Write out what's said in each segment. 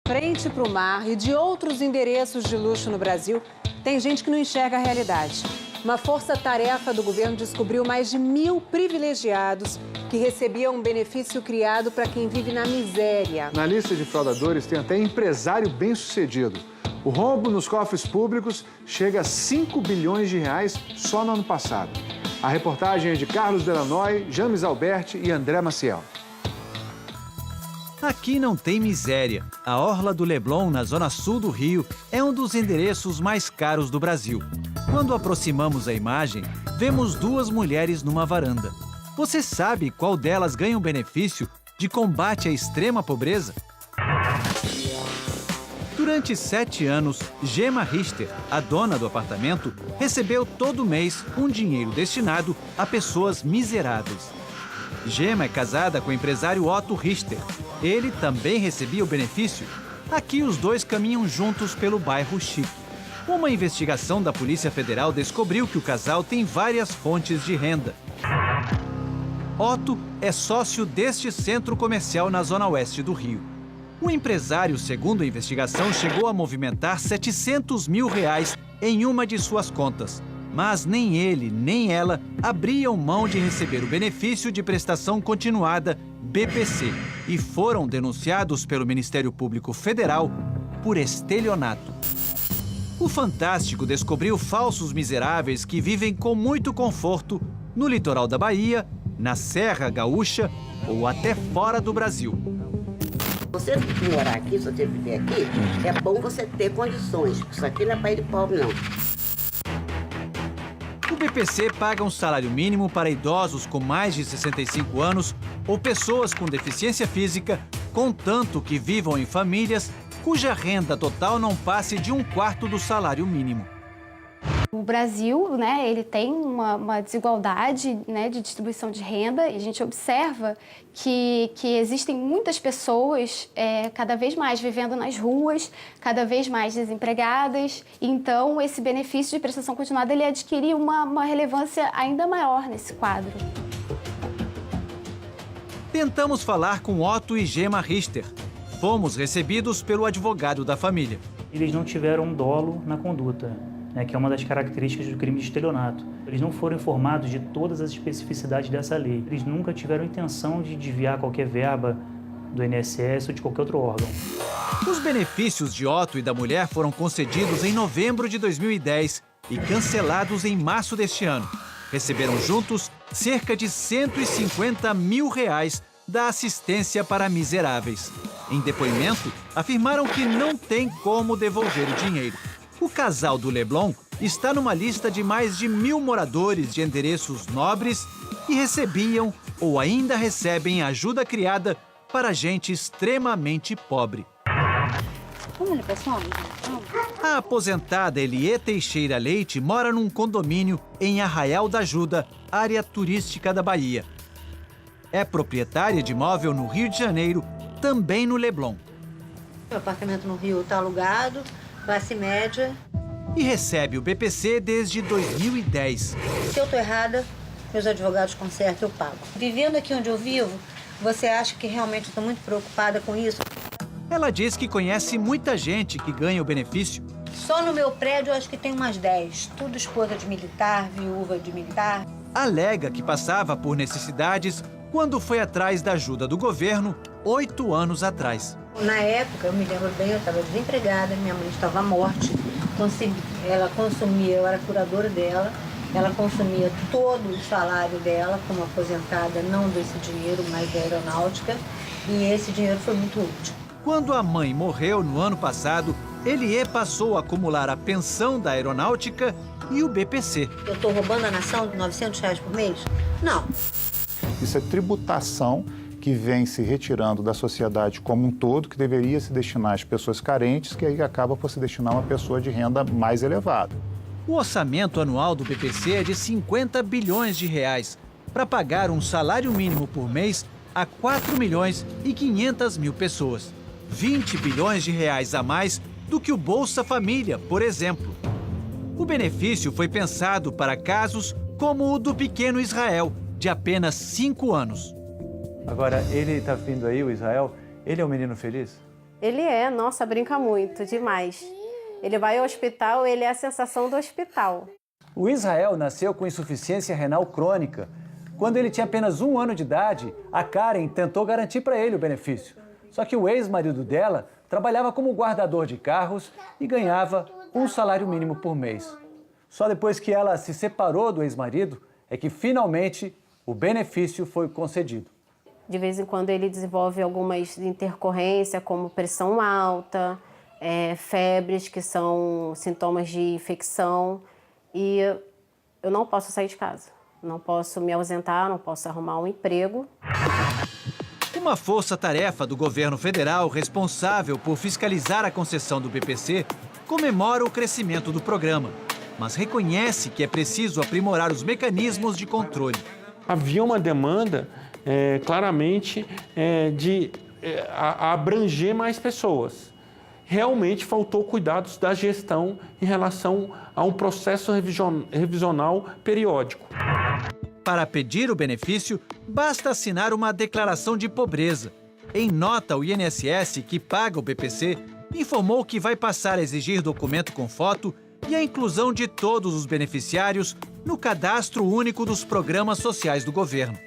Frente para o mar e de outros endereços de luxo no Brasil, tem gente que não enxerga a realidade. Uma força-tarefa do governo descobriu mais de 1.000 privilegiados que recebiam um benefício criado para quem vive na miséria. Na lista de fraudadores tem até empresário bem-sucedido. O rombo nos cofres públicos chega a 5 bilhões de reais só no ano passado. A reportagem é de Carlos Delanoy, James Alberti e André Maciel. Aqui não tem miséria. A Orla do Leblon, na zona sul do Rio, é um dos endereços mais caros do Brasil. Quando aproximamos a imagem, vemos duas mulheres numa varanda. Você sabe qual delas ganha um benefício de combate à extrema pobreza? Durante 7 anos, Gema Richter, a dona do apartamento, recebeu todo mês um dinheiro destinado a pessoas miseráveis. Gema é casada com o empresário Otto Richter. Ele também recebia o benefício. Aqui os dois caminham juntos pelo bairro Chique. Uma investigação da Polícia Federal descobriu que o casal tem várias fontes de renda. Otto é sócio deste centro comercial na zona oeste do Rio. O empresário, segundo a investigação, chegou a movimentar R$700 mil em uma de suas contas. Mas nem ele, nem ela abriam mão de receber o benefício de prestação continuada, BPC, e foram denunciados pelo Ministério Público Federal por estelionato. O Fantástico descobriu falsos miseráveis que vivem com muito conforto no litoral da Bahia, na Serra Gaúcha ou até fora do Brasil. Você morar aqui, se você viver aqui, é bom você ter condições. Isso aqui não é país de pobre, não. O BPC paga um salário mínimo para idosos com mais de 65 anos ou pessoas com deficiência física, contanto que vivam em famílias cuja renda total não passe de 1/4 do salário mínimo. O Brasil, ele tem uma desigualdade, de distribuição de renda e a gente observa que existem muitas pessoas cada vez mais vivendo nas ruas, cada vez mais desempregadas. Então, esse benefício de prestação continuada ele adquire uma relevância ainda maior nesse quadro. Tentamos falar com Otto e Gema Richter. Fomos recebidos pelo advogado da família. Eles não tiveram dolo na conduta, que é uma das características do crime de estelionato. Eles não foram informados de todas as especificidades dessa lei. Eles nunca tiveram intenção de desviar qualquer verba do INSS ou de qualquer outro órgão. Os benefícios de Otto e da mulher foram concedidos em novembro de 2010 e cancelados em março deste ano. Receberam juntos cerca de R$150 mil da assistência para miseráveis. Em depoimento, afirmaram que não tem como devolver o dinheiro. O casal do Leblon está numa lista de mais de 1.000 moradores de endereços nobres que recebiam ou ainda recebem ajuda criada para gente extremamente pobre. A aposentada Elie Teixeira Leite mora num condomínio em Arraial da Ajuda, área turística da Bahia. É proprietária de imóvel no Rio de Janeiro, também no Leblon. O apartamento no Rio está alugado, classe média. E recebe o BPC desde 2010. Se eu estou errada, meus advogados consertam, eu pago. Vivendo aqui onde eu vivo, você acha que realmente estou muito preocupada com isso? Ela diz que conhece muita gente que ganha o benefício. Só no meu prédio, eu acho que tem umas 10. Tudo esposa de militar, viúva de militar. Alega que passava por necessidades quando foi atrás da ajuda do governo 8 anos atrás. Na época, eu me lembro bem, eu estava desempregada, minha mãe estava morte. Ela consumia, eu era curadora dela, ela consumia todo o salário dela como aposentada, não desse dinheiro, mas da aeronáutica, e esse dinheiro foi muito útil. Quando a mãe morreu no ano passado, Elie passou a acumular a pensão da aeronáutica e o BPC. Eu estou roubando a nação de R$900 por mês? Não. Isso é tributação que vem se retirando da sociedade como um todo, que deveria se destinar às pessoas carentes, que aí acaba por se destinar a uma pessoa de renda mais elevada. O orçamento anual do BPC é de R$50 bilhões para pagar um salário mínimo por mês a 4.500.000 pessoas. R$20 bilhões a mais do que o Bolsa Família, por exemplo. O benefício foi pensado para casos como o do pequeno Israel, de apenas 5 anos. Agora, ele está vindo aí, o Israel, ele é um menino feliz? Nossa, brinca muito, demais. Ele vai ao hospital, ele é a sensação do hospital. O Israel nasceu com insuficiência renal crônica. Quando ele tinha apenas 1 ano de idade, a Karen tentou garantir para ele o benefício. Só que o ex-marido dela trabalhava como guardador de carros e ganhava um salário mínimo por mês. Só depois que ela se separou do ex-marido é que finalmente o benefício foi concedido. De vez em quando ele desenvolve algumas intercorrências, como pressão alta, febres, que são sintomas de infecção. E eu não posso sair de casa, não posso me ausentar, não posso arrumar um emprego. Uma força-tarefa do governo federal responsável por fiscalizar a concessão do BPC comemora o crescimento do programa, mas reconhece que é preciso aprimorar os mecanismos de controle. Havia uma demanda, claramente, de abranger mais pessoas. Realmente faltou cuidados da gestão em relação a um processo revisional periódico. Para pedir o benefício, basta assinar uma declaração de pobreza. Em nota, o INSS, que paga o BPC, informou que vai passar a exigir documento com foto e a inclusão de todos os beneficiários no cadastro único dos programas sociais do governo.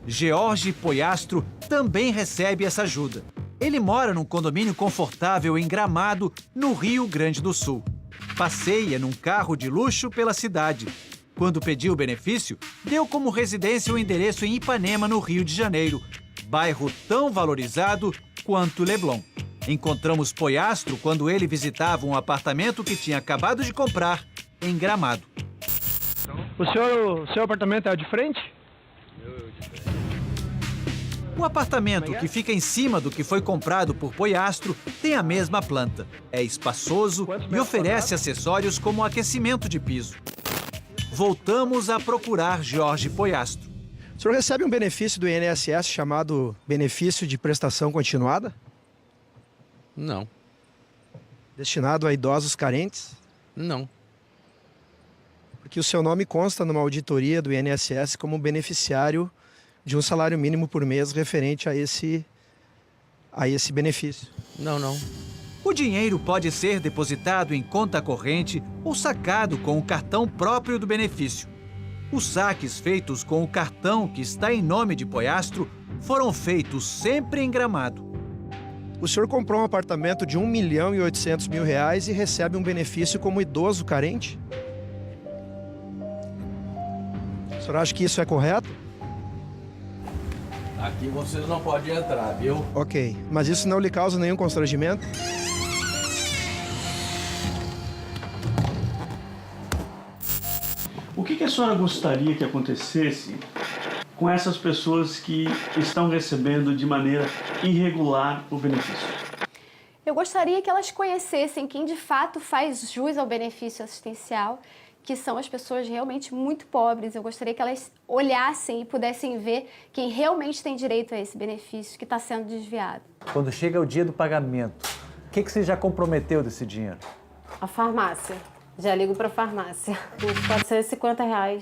George Poiastro também recebe essa ajuda. Ele mora num condomínio confortável em Gramado, no Rio Grande do Sul. Passeia num carro de luxo pela cidade. Quando pediu o benefício, deu como residência o endereço em Ipanema, no Rio de Janeiro, bairro tão valorizado quanto Leblon. Encontramos Poiastro quando ele visitava um apartamento que tinha acabado de comprar em Gramado. O seu apartamento é de frente? O apartamento, que fica em cima do que foi comprado por Poiastro, tem a mesma planta. É espaçoso e oferece acessórios como aquecimento de piso. Voltamos a procurar Jorge Poiastro. O senhor recebe um benefício do INSS chamado benefício de prestação continuada? Não. Destinado a idosos carentes? Não. Porque o seu nome consta numa auditoria do INSS como beneficiário de um salário mínimo por mês referente a esse benefício. Não. O dinheiro pode ser depositado em conta corrente ou sacado com o cartão próprio do benefício. Os saques feitos com o cartão que está em nome de Poiastro foram feitos sempre em Gramado. O senhor comprou um apartamento de R$1.800.000 e recebe um benefício como idoso carente? O senhor acha que isso é correto? Aqui vocês não podem entrar, viu? Ok, mas isso não lhe causa nenhum constrangimento? O que a senhora gostaria que acontecesse com essas pessoas que estão recebendo de maneira irregular o benefício? Eu gostaria que elas conhecessem quem de fato faz jus ao benefício assistencial, que são as pessoas realmente muito pobres. Eu gostaria que elas olhassem e pudessem ver quem realmente tem direito a esse benefício que está sendo desviado. Quando chega o dia do pagamento, o que você já comprometeu desse dinheiro? A farmácia. Já ligo para a farmácia. Uns R$450.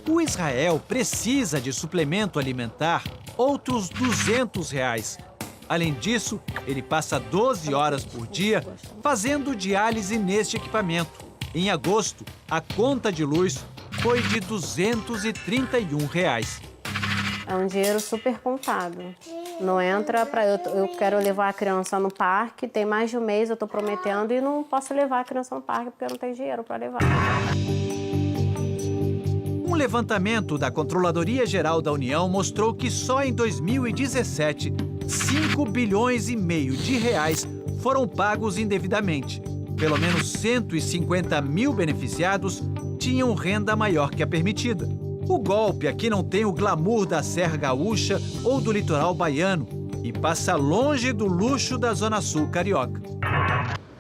O Israel precisa de suplemento alimentar, outros R$200. Além disso, ele passa 12 horas por dia fazendo diálise neste equipamento. Em agosto, a conta de luz foi de R$231. É um dinheiro super contado. Não entra para... Eu quero levar a criança no parque, tem mais de um mês, eu estou prometendo, e não posso levar a criança no parque porque eu não tenho dinheiro para levar. Um levantamento da Controladoria Geral da União mostrou que só em 2017, R$5,5 bilhões de reais foram pagos indevidamente. Pelo menos 150 mil beneficiados tinham renda maior que a permitida. O golpe aqui não tem o glamour da Serra Gaúcha ou do litoral baiano e passa longe do luxo da Zona Sul carioca.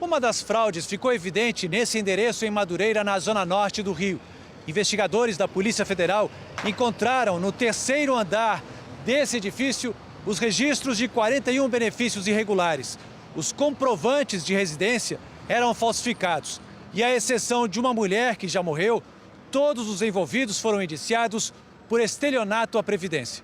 Uma das fraudes ficou evidente nesse endereço em Madureira, na zona norte do Rio. Investigadores da Polícia Federal encontraram no 3º andar desse edifício os registros de 41 benefícios irregulares. Os comprovantes de residência eram falsificados. E à exceção de uma mulher que já morreu, todos os envolvidos foram indiciados por estelionato à Previdência.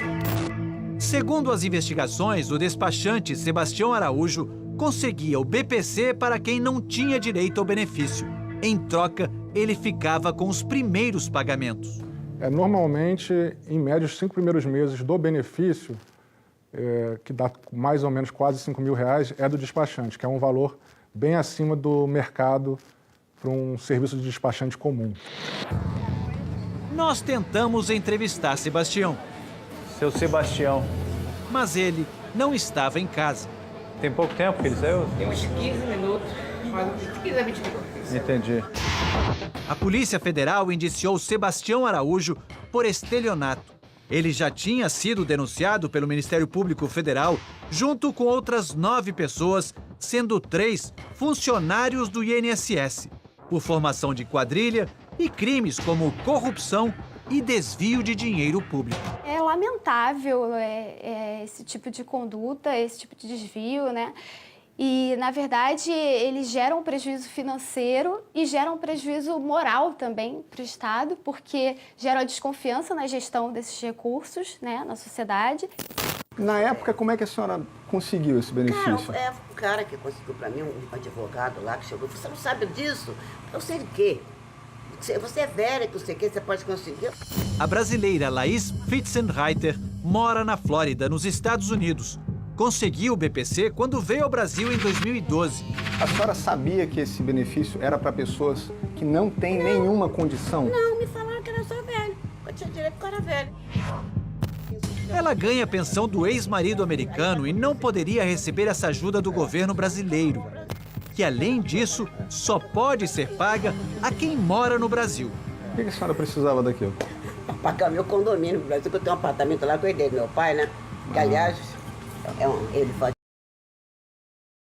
Segundo as investigações, o despachante Sebastião Araújo conseguia o BPC para quem não tinha direito ao benefício. Em troca, ele ficava com os primeiros pagamentos. Normalmente, em média, os 5 primeiros meses do benefício, que dá mais ou menos quase R$5 mil, é do despachante, que é um valor bem acima do mercado para um serviço de despachante comum. Nós tentamos entrevistar Sebastião. Seu Sebastião. Mas ele não estava em casa. Tem pouco tempo que ele saiu? Tem uns 15 minutos, mais uns 15 a 20 minutos. Entendi. A Polícia Federal indiciou Sebastião Araújo por estelionato. Ele já tinha sido denunciado pelo Ministério Público Federal junto com outras 9 pessoas, sendo 3 funcionários do INSS, por formação de quadrilha e crimes como corrupção e desvio de dinheiro público. É lamentável esse tipo de conduta, esse tipo de desvio, né? E, na verdade, eles geram um prejuízo financeiro e geram um prejuízo moral também para o Estado, porque geram a desconfiança na gestão desses recursos, né, na sociedade. Na época, como é que a senhora conseguiu esse benefício? Cara, o cara que conseguiu para mim, um advogado lá que chegou, você não sabe disso? Eu sei de quê? Você é velha, que você quer, você pode conseguir. A brasileira Laís Fitzenreiter mora na Flórida, nos Estados Unidos. Conseguiu o BPC quando veio ao Brasil em 2012. A senhora sabia que esse benefício era para pessoas que não têm nenhuma condição? Não, me falaram que era só velho. Eu tinha direito porque eu era velho. Ela ganha a pensão do ex-marido americano e não poderia receber essa ajuda do governo brasileiro, que, além disso, só pode ser paga a quem mora no Brasil. Por que a senhora precisava daquilo? Para pagar meu condomínio no Brasil, que eu tenho um apartamento lá, que eu herdei do meu pai, né? Que, aliás, ele